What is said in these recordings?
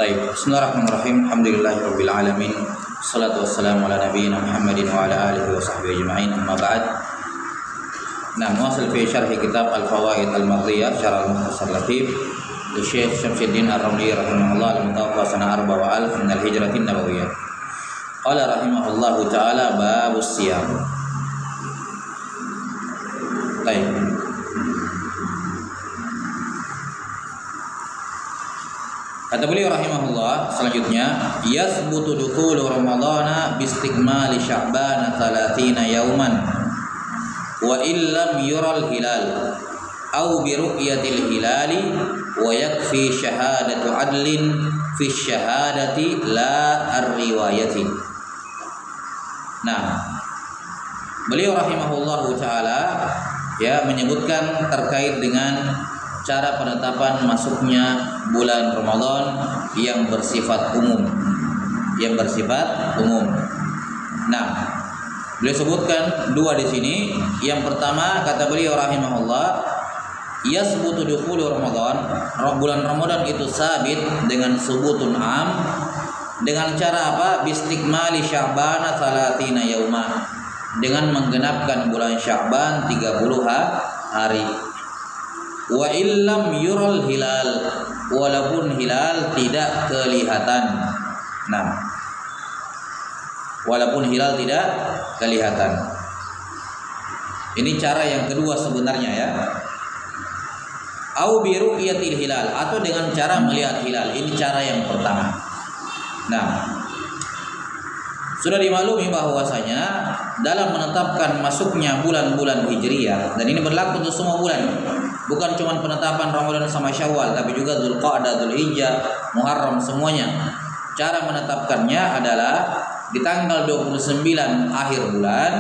Baik, bismillahirrahmanirrahim. Alhamdulillahirabbil alamin. Wassalatu wassalamu ala nabiyyina Muhammadin wa ala alihi wa sahbihi ajma'in. Amma ba'd. Nah, muwasil fi syarh kitab Al-Fawaid Al-Mardiyah Syarah Al-Mukhtasar Latif li Syekh Syamsuddin Ar-Ramli rahimahullah al-mutawaffa sana 4000 min al-Hijratin Nabawiyyah. Qala rahimahullahu taala babus siyam. Baik. Kata beliau rahimahullah selanjutnya, yasbutu dukhulu ramadhana bistikmali sya'ban 30 yauman wa illam yural hilal aw bi ru'yatil hilali wa yakfi syahadatu adlin fi syahadati la ar-riwayati. Nah, beliau rahimahullahu taala menyebutkan terkait dengan cara penetapan masuknya bulan Ramadan yang bersifat umum. Nah, beliau sebutkan dua di sini. Yang pertama, kata beliau rahimahullah, yasbutu dukhulu Ramadan, bulan Ramadan itu sabit dengan subutun am, dengan cara apa? Bistikmali Sya'ban 30 yauma, dengan menggenapkan bulan Sya'ban 30 hari. Wa illam yural hilal, walaupun hilal tidak kelihatan. Nah, walaupun hilal tidak kelihatan. Ini cara yang kedua sebenarnya ya. Au bi ru'yatil hilal, atau dengan cara melihat hilal. Ini cara yang pertama. Nah, sudah dimaklumi bahwasanya dalam menetapkan masuknya bulan-bulan Hijriyah, dan ini berlaku untuk semua bulan, bukan cuma penetapan Ramadan sama Syawal, tapi juga Dzulqa'dah, Dzulhijjah, Muharram, semuanya. Cara menetapkannya adalah di tanggal 29 akhir bulan,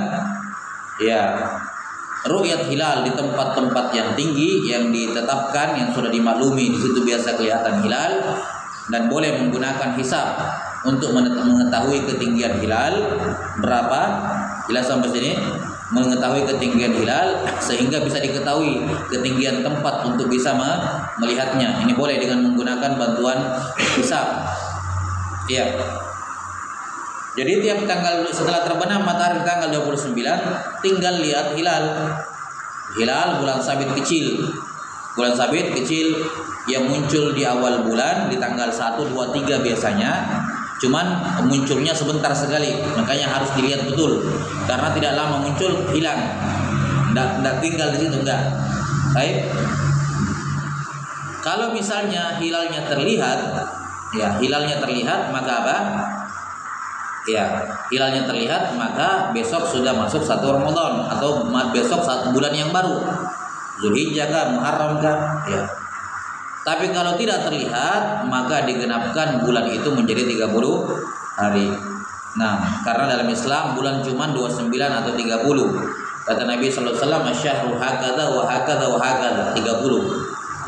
ru'yat hilal di tempat-tempat yang tinggi yang ditetapkan, yang sudah dimaklumi, di situ biasa kelihatan hilal, dan boleh menggunakan hisab untuk mengetahui ketinggian hilal berapa. Hilal sampai sini, mengetahui ketinggian hilal sehingga bisa diketahui ketinggian tempat untuk bisa melihatnya. Ini boleh dengan menggunakan bantuan hisab. Iya. Jadi tiap tanggal setelah terbenam matahari tanggal 29, tinggal lihat hilal. Hilal bulan sabit kecil. Bulan sabit kecil yang muncul di awal bulan di tanggal 1, 2, 3 biasanya. Cuman munculnya sebentar sekali, makanya harus dilihat betul, karena tidak lama muncul hilang, tidak tinggal di situ, enggak. Baik. Kalau misalnya hilalnya terlihat, maka apa? Hilalnya terlihat, maka besok sudah masuk 1 Ramadan, atau besok 1 bulan yang baru, Dzulhijjah kah, Muharram kah, Tapi kalau tidak terlihat, maka digenapkan bulan itu menjadi 30 hari. Nah, karena dalam Islam bulan cuma 29 atau 30. Kata Nabi sallallahu alaihi wasallam, "Asyhru hakadha wa hakadha wa hakadha", 30.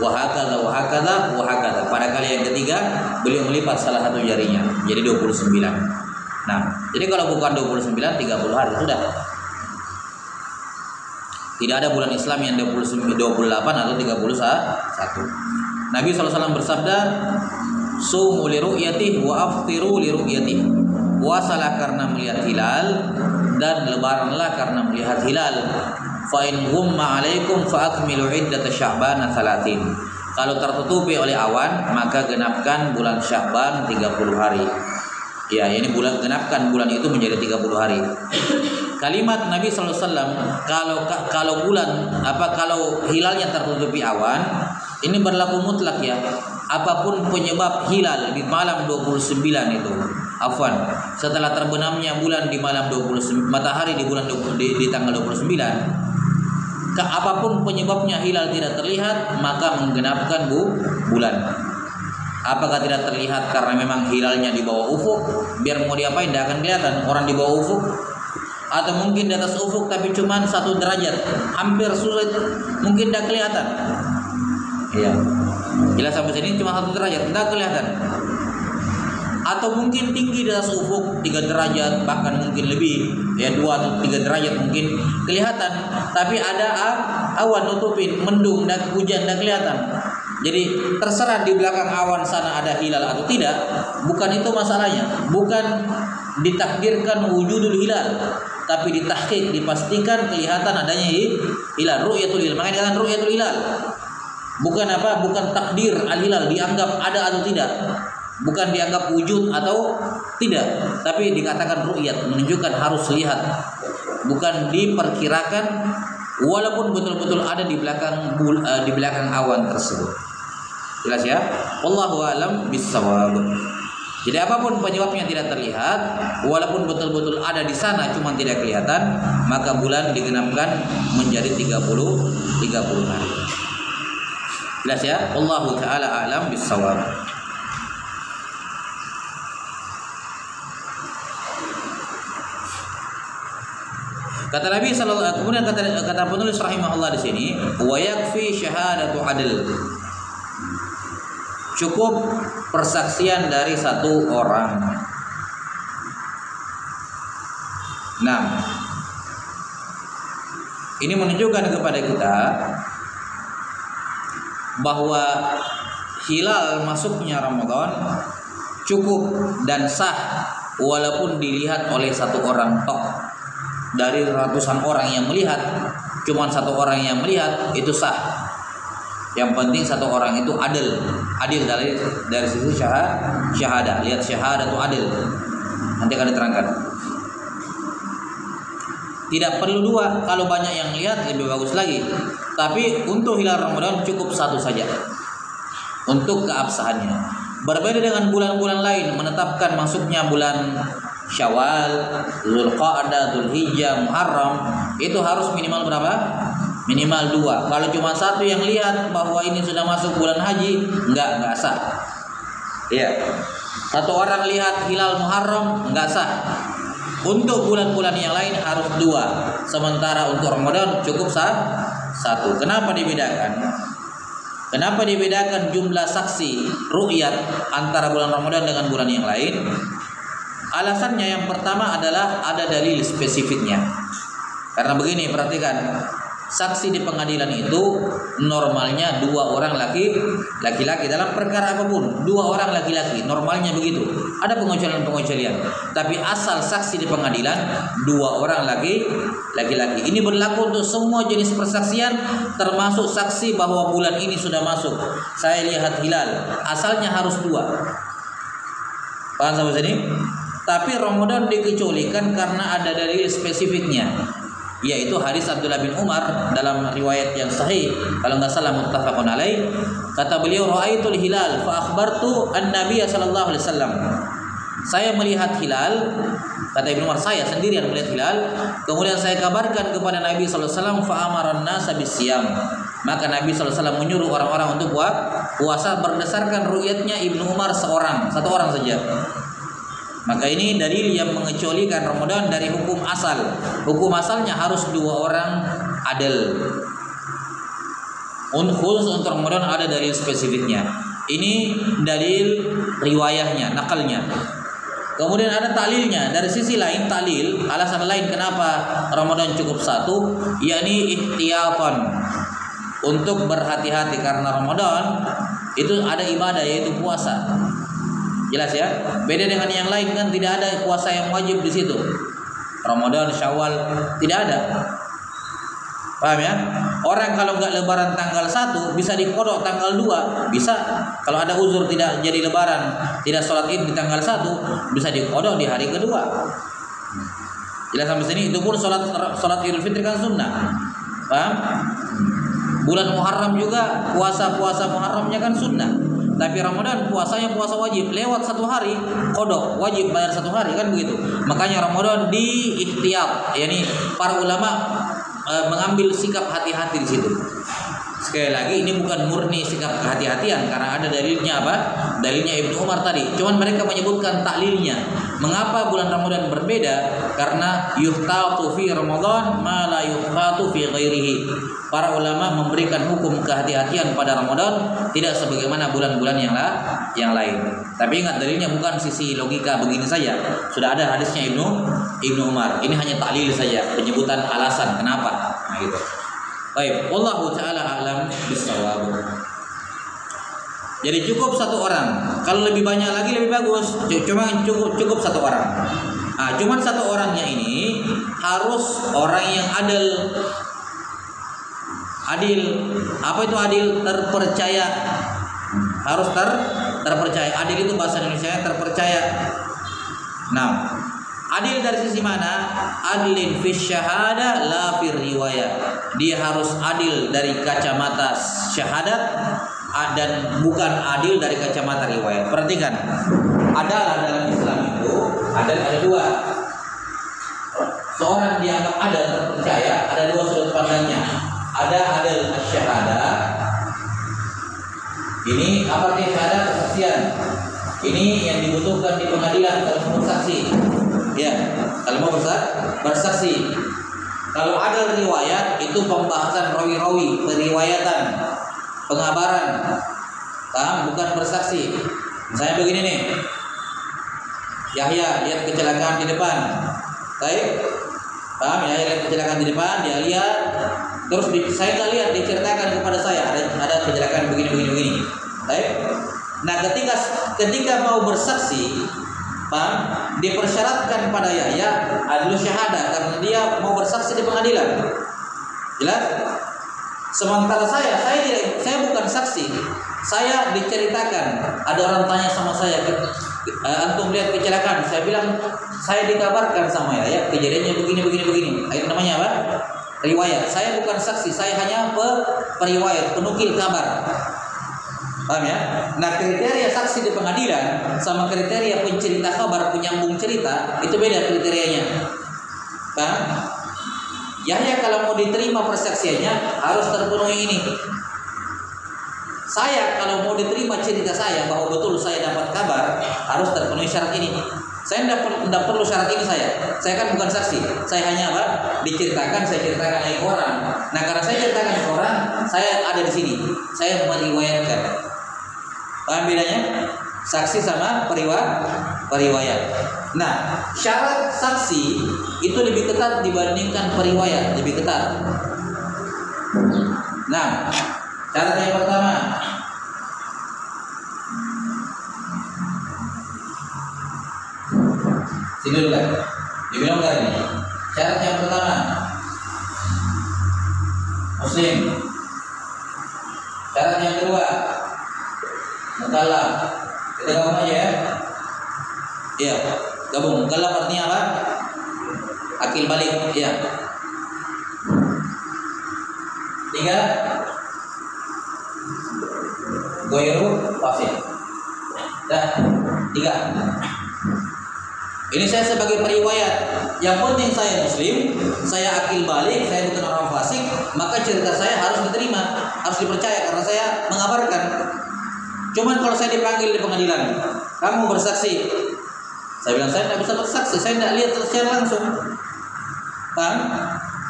Wa hakadha wa hakadha wa hakadha. Pada kali yang ketiga, beliau melipat salah satu jarinya, jadi 29. Nah, jadi kalau bukan 29, 30 hari sudah. Tidak ada bulan Islam yang 28 atau 31. Nabi SAW bersabda, sumu li ru'yatih wa aftiru li ru'yatih. Puasalah karena melihat hilal, dan lebaranlah karena melihat hilal. Fa in ghumma 'alaikum fa akmilu 'iddata Sya'ban 30. Kalau tertutupi oleh awan, maka genapkan bulan Sya'ban 30 hari. Ini genapkan bulan itu menjadi 30 hari. Kalimat Nabi sallallahu alaihi wasallam, kalau hilalnya tertutupi awan, ini berlaku mutlak ya. Apapun penyebab hilal di malam 29 itu, setelah terbenamnya bulan di malam 29, matahari di bulan di tanggal 29, apapun penyebabnya hilal tidak terlihat, maka menggenapkan bulan. Apakah tidak terlihat karena memang hilalnya di bawah ufuk, biar mau diapain tidak akan kelihatan orang di bawah ufuk, atau mungkin di atas ufuk tapi cuma 1 derajat, hampir sulit, mungkin tidak kelihatan. Jelas sampai sini cuma 1 derajat, tidak kelihatan. Atau mungkin tinggi di atas ufuk 3 derajat, bahkan mungkin lebih, 2 atau 3 derajat mungkin kelihatan, tapi ada awan nutupin, mendung dan hujan, tidak kelihatan. Jadi terserah di belakang awan sana ada hilal atau tidak, bukan itu masalahnya. Bukan ditakdirkan wujudul hilal, tapi ditahqiq, dipastikan kelihatan adanya hilal, ru'yatul hilal. Makanya dikatakan ru'yatul hilal. Bukan apa? Bukan takdir al-hilal, dianggap ada atau tidak. Bukan dianggap wujud atau tidak, tapi dikatakan ru'yat, menunjukkan harus lihat. Bukan diperkirakan, walaupun betul-betul ada di belakang awan tersebut. Jelas ya? Wallahu a'lam bissawab. Jadi apapun penyebabnya tidak terlihat, walaupun betul-betul ada di sana cuma tidak kelihatan, maka bulan digenapkan menjadi 30 hari. Jelas ya? Wallahu taala a'lam bissawab. Kata Nabi sallallahu, kemudian kata penulis rahimahullah di sini, wa yakfi syahadatu adl. Cukup persaksian dari satu orang. Nah, ini menunjukkan kepada kita bahwa hilal masuknya Ramadan cukup dan sah walaupun dilihat oleh satu orang tok. Dari ratusan orang yang melihat, cuma satu orang yang melihat, itu sah. Yang penting satu orang itu adil dari sisi syahadah. Lihat syahadah itu adil. Nanti akan diterangkan. Tidak perlu dua, kalau banyak yang lihat lebih bagus lagi. Tapi untuk hilal Ramadan cukup satu saja untuk keabsahannya. Berbeda dengan bulan-bulan lain menetapkan masuknya bulan Syawal, Dzulqa'dah, Dzulhijjah, Muharram, itu harus minimal berapa? Minimal 2. Kalau cuma satu yang lihat bahwa ini sudah masuk bulan haji, enggak sah. Iya. Satu orang lihat hilal Muharram, enggak sah. Untuk bulan-bulan yang lain harus 2. Sementara untuk Ramadan cukup sah 1. Kenapa dibedakan? Kenapa dibedakan jumlah saksi ru'yat antara bulan Ramadan dengan bulan yang lain? Alasannya yang pertama adalah ada dalil spesifiknya. Karena begini, perhatikan. Saksi di pengadilan itu normalnya 2 orang laki-laki dalam perkara apapun, 2 orang laki-laki, normalnya begitu. Ada pengecualian. Tapi asal saksi di pengadilan 2 orang laki-laki. Ini berlaku untuk semua jenis persaksian, termasuk saksi bahwa bulan ini sudah masuk. Saya lihat hilal, asalnya harus 2. Paham sampai sini? Tapi Ramadan dikecualikan karena ada dalil spesifiknya, yaitu hadis Abdullah bin Umar dalam riwayat yang sahih, kalau nggak salah muttafaqun alaih. Kata beliau, ra'aitul hilal fa akhbartu an-nabiy sallallahu alaihi wasallam. Saya melihat hilal, kata Ibnu Umar, saya sendirian melihat hilal, kemudian saya kabarkan kepada Nabi sallallahu alaihi wasallam, fa amaran nasa bisyam. Maka Nabi sallallahu alaihi wasallam menyuruh orang-orang untuk puasa berdasarkan ru'yatnya Ibnu Umar satu orang saja. Maka ini dalil yang mengecualikan Ramadan dari hukum asal. Hukum asalnya harus 2 orang adil. Khusus untuk Ramadan ada dalil spesifiknya. Ini dalil riwayahnya, nakalnya. Kemudian ada taklilnya. Dari sisi lain taklil, alasan lain kenapa Ramadan cukup 1, yakni ihtiyatan, untuk berhati-hati karena Ramadan itu ada ibadah yaitu puasa. Jelas ya? Beda dengan yang lain kan tidak ada puasa yang wajib di situ. Ramadan, Syawal tidak ada. Paham ya? Orang kalau nggak lebaran tanggal 1 bisa dikodok tanggal 2, bisa. Kalau ada uzur tidak jadi lebaran, tidak sholat Id di tanggal 1, bisa dikodok di hari kedua. Jelas sampai sini. Itu pun sholat Idul Fitri kan sunnah. Paham? Bulan Muharram juga puasa Muharramnya kan sunnah. Tapi Ramadan puasanya puasa wajib, lewat 1 hari kodok, wajib bayar 1 hari kan begitu. Makanya Ramadan di ikhtiyat, yakni para ulama mengambil sikap hati-hati di situ. Sekali lagi ini bukan murni sikap kehati-hatian karena ada dalilnya apa? Dalilnya Ibnu Umar tadi. Cuman mereka menyebutkan taklilnya. Mengapa bulan Ramadan berbeda? Karena yuhtatu fi Ramadan ma la yuhtatu fi ghairihi. Para ulama memberikan hukum kehati-hatian pada Ramadan tidak sebagaimana bulan-bulan yang lain. Tapi ingat dalilnya bukan sisi logika begini saja. Sudah ada hadisnya Ibnu Umar. Ini hanya taklil saja, penyebutan alasan kenapa. Nah gitu. Baik, wallahu taala a'lam bissawab. Jadi cukup satu orang. Kalau lebih banyak lagi lebih bagus. Cuma cukup satu orang. Nah, cuman satu orangnya ini harus orang yang adil. Apa itu adil? Terpercaya. Harus terpercaya. Adil itu bahasa Indonesia terpercaya. Nah, adil dari sisi mana? Adlin fi syahada la fi riwayat. Dia harus adil dari kacamata syahadat dan bukan adil dari kacamata riwayat. Perhatikan, adalah dalam Islam itu ada dua. Seorang dianggap adil terpercaya, ada dua sudut pandangnya. Ada adil syahadat. Ini apa arti syahadat? Kesaksian. Ini yang dibutuhkan di pengadilan kalau bersaksi. Ya, kalau mau bersaksi. Kalau ada riwayat itu pembahasan rawi-rawi, periwayatan, pengabaran, paham? Bukan bersaksi. Misalnya begini nih, Yahya lihat kecelakaan di depan, baik? Paham? Yahya lihat kecelakaan di depan, dia lihat, terus saya nggak lihat, diceritakan kepada saya ada kecelakaan begini, baik? Nah, ketika mau bersaksi, paham? Dipersyaratkan pada Yahya adlu syahadah karena dia mau bersaksi di pengadilan. Jelas? Sementara saya bukan saksi. Saya diceritakan, ada orang tanya sama saya, antum lihat kecelakaan. Saya bilang saya dikabarkan sama Yahya kejadiannya begini. Itu namanya apa? Riwayat. Saya bukan saksi, saya hanya periwayat, penukil kabar. Paham ya? Nah, kriteria saksi di pengadilan sama kriteria pencerita kabar, penyambung cerita itu beda kriterianya. Paham? Yahya kalau mau diterima persaksiannya harus terpenuhi ini. Saya kalau mau diterima cerita saya bahwa betul saya dapat kabar harus terpenuhi syarat ini. Saya tidak perlu syarat ini saya kan bukan saksi. Saya hanya apa? Saya ceritakan ke orang. Nah, karena saya ceritakan ke orang, saya ada di sini. Saya meriwayatkan. Paham bedanya? Saksi sama periwayat. Nah, syarat saksi itu lebih ketat dibandingkan periwayat, lebih ketat. Nah, syarat yang pertama, sini dulu kan? Dibilang kan ini. Syarat yang pertama, Muslim. Syarat yang kedua, mukallaf. Kita gabung aja ya. Iya, gabung. Mukallaf artinya apa? Akil balik. Iya. 3 Goyru fasih. Dah. 3. Ini saya sebagai periwayat. Yang penting saya Muslim, saya akil balik, saya bukan orang fasik, maka cerita saya harus diterima, harus dipercaya karena saya mengabarkan. Cuman kalau saya dipanggil di pengadilan, kamu bersaksi. Saya bilang saya tidak bisa bersaksi, saya tidak lihat secara langsung. Paham?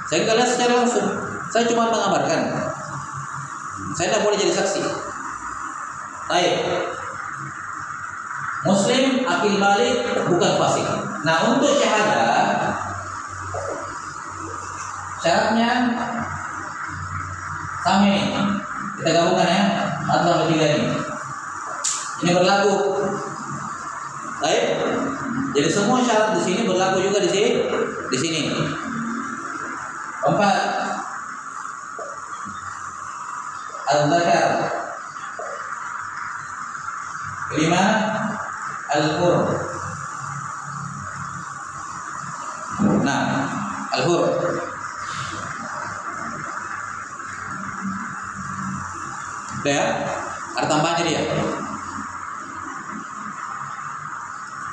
Saya tidak lihat secara langsung. Saya cuma mengabarkan. Saya tidak boleh jadi saksi. Baik. Muslim, akil balik, bukan fasik. Nah, untuk syahadah syaratnya sama ini. Kita gabungkan ya, antara tiga ini. Ini berlaku. Baik. Jadi semua syarat di sini berlaku juga di sini. 4. Al-Zakar. 5. Al-Hur. Nah, Al-Hur. Udah ya? Ada tambahannya dia.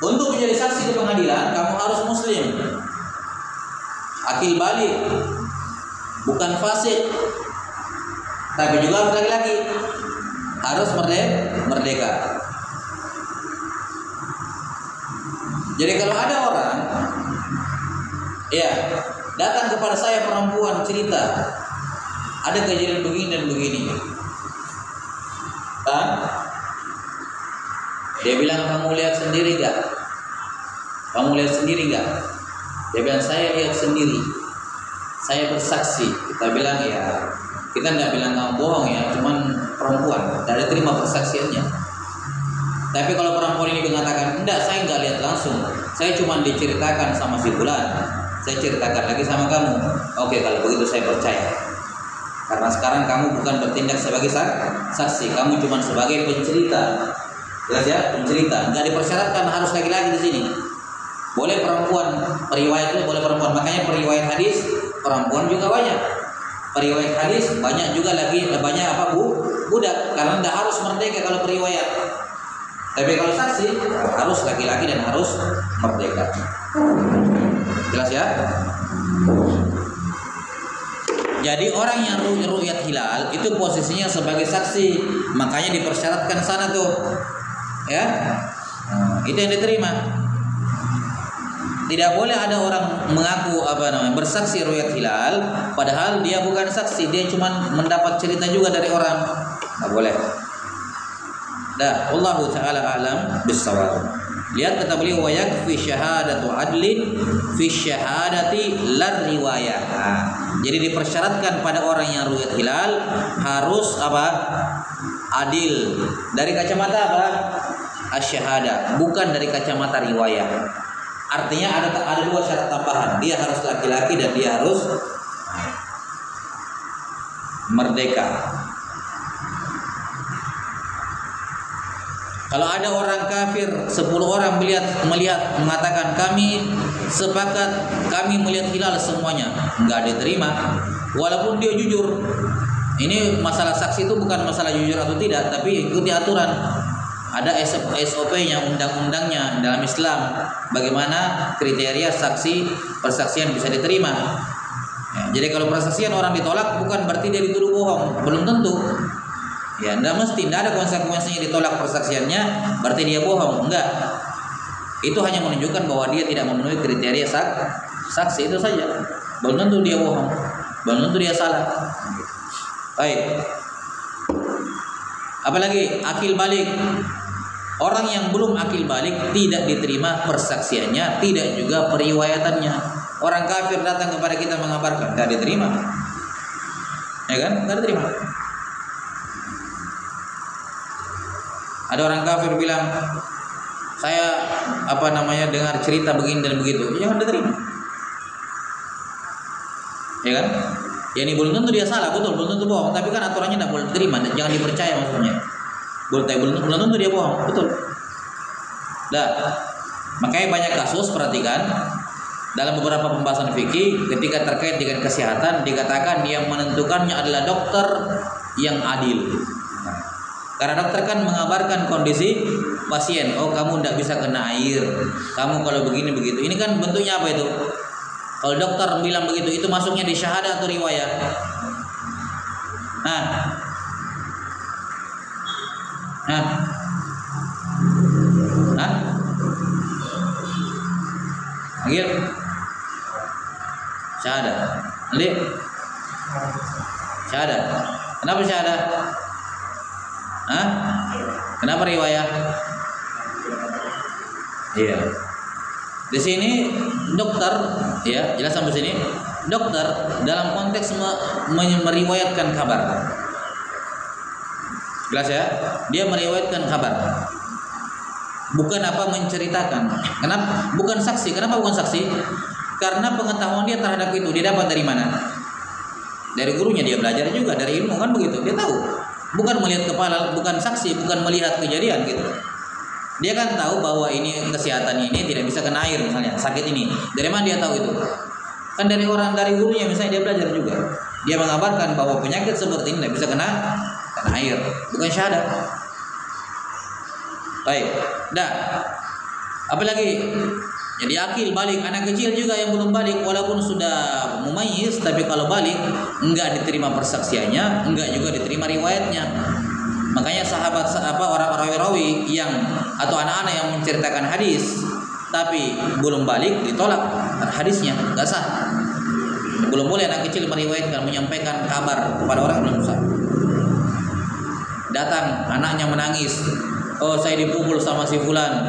Untuk menjadi saksi di pengadilan, kamu harus Muslim, akil balik, bukan fasik, tapi juga laki-laki, harus merdeka. Jadi kalau ada orang, ya datang kepada saya perempuan cerita, ada kejadian begini dan begini, dia bilang kamu lihat sendiri gak? Dia bilang saya lihat sendiri, saya bersaksi. Kita bilang ya, kita tidak bilang kamu bohong ya, cuman perempuan, tidak diterima persaksiannya. Tapi kalau perempuan ini mengatakan, enggak, saya enggak lihat langsung, saya cuma diceritakan sama si fulan, saya ceritakan lagi sama kamu. Oke, kalau begitu saya percaya. Karena sekarang kamu bukan bertindak sebagai saksi, kamu cuma sebagai pencerita. Jelas ya, pencerita. Enggak dipersyaratkan harus laki-laki di sini. Boleh perempuan, periwayat itu boleh perempuan. Makanya periwayat hadis perempuan juga banyak. Periwayat hadis banyak juga lagi, banyak apa budak. Karena tidak harus merdeka kalau periwayat. Tapi kalau saksi harus laki-laki dan harus merdeka. Jelas ya? Jadi orang yang ru'yat hilal itu posisinya sebagai saksi, makanya dipersyaratkan sana tuh, ya, itu yang diterima. Tidak boleh ada orang mengaku bersaksi ru'yat hilal, padahal dia bukan saksi, dia cuma mendapat cerita juga dari orang, nggak boleh. Dah, Allahu ta'ala a'lam bis-shawab. Lihat kata beliau, wa yakfi syahadatu adlin fi syahadati lar riwayah. Jadi dipersyaratkan pada orang yang ru'yat hilal harus apa? Adil. Dari kacamata apa? Asy-syahadah, bukan dari kacamata riwayah. Artinya ada dua syarat tambahan. Dia harus laki-laki dan dia harus merdeka. Kalau ada orang kafir 10 orang melihat mengatakan kami sepakat kami melihat hilal semuanya, enggak diterima walaupun dia jujur. Ini masalah saksi itu bukan masalah jujur atau tidak, tapi ikuti aturan. Ada SOP-nya, undang-undangnya dalam Islam bagaimana kriteria saksi persaksian bisa diterima. Ya, jadi kalau persaksian orang ditolak bukan berarti dia dituduh bohong, belum tentu. Ya, tidak ada konsekuensinya ditolak persaksiannya berarti dia bohong, enggak. Itu hanya menunjukkan bahwa dia tidak memenuhi kriteria saksi, itu saja. Belum tentu dia bohong, belum tentu dia salah. Baik. Apalagi akil balik. Orang yang belum akil balik tidak diterima persaksiannya, tidak juga periwayatannya. Orang kafir datang kepada kita mengabarkan, enggak diterima. Ya kan? Enggak diterima. Ada orang kafir bilang, saya dengar cerita begini dan begitu, jangan diterima. Ya kan? Ya ini belum tentu dia salah, betul, belum tentu bohong, tapi kan aturannya tidak boleh diterima, jangan dipercaya maksudnya. Belum tentu dia bohong, betul. Nah, makanya banyak kasus, perhatikan dalam beberapa pembahasan fikih ketika terkait dengan kesehatan dikatakan yang menentukannya adalah dokter yang adil. Karena dokter kan mengabarkan kondisi pasien, oh kamu tidak bisa kena air, kamu kalau begini begitu. Ini kan bentuknya apa itu? Kalau dokter bilang begitu, itu masuknya di syahadah atau riwayat? Akhir syahadah. Nanti syahadah. Kenapa syahadah? Kenapa riwayat? Iya. Di sini dokter, ya, jelas sampai sini. Dokter dalam konteks meriwayatkan kabar. Jelas ya? Dia meriwayatkan kabar. Bukan menceritakan. Kenapa? Bukan saksi. Kenapa bukan saksi? Karena pengetahuan dia terhadap itu dia dapat dari mana? Dari gurunya, dia belajar juga dari ilmu, kan begitu. Dia tahu. Bukan melihat kepala, bukan saksi, bukan melihat kejadian gitu. Dia kan tahu bahwa ini kesehatan ini tidak bisa kena air misalnya, sakit ini. Dari mana dia tahu itu? Kan dari gurunya misalnya, dia belajar juga. Dia mengabarkan bahwa penyakit seperti ini tidak bisa kena air, bukan syahadat. Baik. Dah. Apalagi? Jadi akil balik, anak kecil juga yang belum balik walaupun sudah mumayyiz, tapi kalau balik enggak diterima persaksiannya, enggak juga diterima riwayatnya. Makanya orang rawi yang atau anak-anak yang menceritakan hadis tapi belum balik ditolak hadisnya, enggak sah. Belum boleh anak kecil meriwayatkan, menyampaikan kabar kepada orang belum sah. Datang anaknya menangis, oh saya dipukul sama si fulan.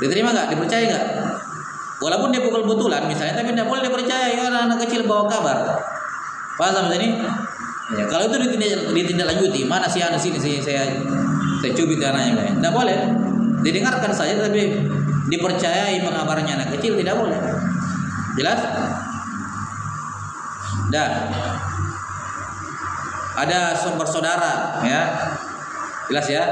Diterima nggak? Dipercaya nggak? Walaupun dia pukul betulan misalnya, tapi tidak boleh dipercaya. Ya, anak kecil bawa kabar. Paham sampai sini? Ya, kalau itu ditindaklanjuti, mana si anak sini saya cubit anaknya, tidak boleh. Didengarkan saja tapi dipercayai pengabarannya anak kecil tidak boleh. Jelas? Dan ada bersaudara, ya, jelas ya.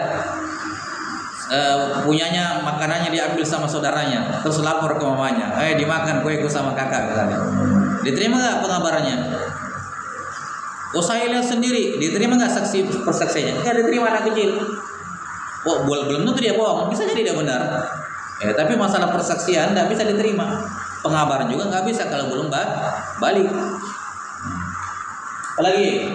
Punyanya makanannya diambil sama saudaranya, terus lapor ke mamanya, dimakan kueku sama kakak misalnya. Diterima nggak pengabarannya? Oh saya lihat sendiri, diterima nggak saksi persaksiannya? Nggak diterima anak kecil. Oh belum tentu dia bohong, bisa jadi dia benar. Ya, tapi masalah persaksian nggak bisa diterima. Pengabaran juga nggak bisa kalau belum balik. Apalagi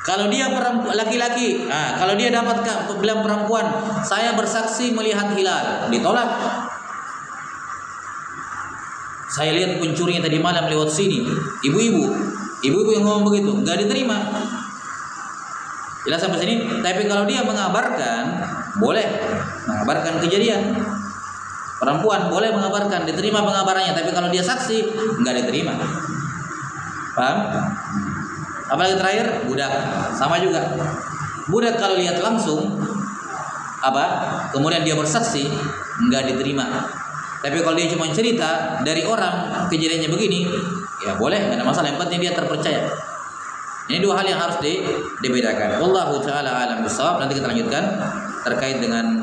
kalau dia laki-laki, kalau dia dapat bilang perempuan, saya bersaksi melihat hilal, ditolak. Saya lihat pencurinya tadi malam lewat sini, ibu-ibu yang ngomong begitu, nggak diterima. Jelas sampai sini. Tapi kalau dia mengabarkan, boleh mengabarkan kejadian. Perempuan boleh mengabarkan, diterima pengabarannya. Tapi kalau dia saksi, nggak diterima. Paham? Apalagi terakhir, budak, sama juga. Budak kalau lihat langsung, kemudian dia bersaksi, nggak diterima. Tapi kalau dia cuma cerita dari orang kejadiannya begini, ya boleh, nggak ada masalah. Yang penting dia terpercaya. Ini dua hal yang harus dibedakan. Wallahu taala alam bisawab. Nanti kita lanjutkan terkait dengan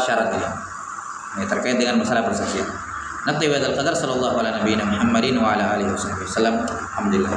syarat ini. Terkait dengan masalah persaksian. Nakti wa dzal qadar sallallahu ala nabiyina Muhammadin wa ala alihi wasallam. Alhamdulillah.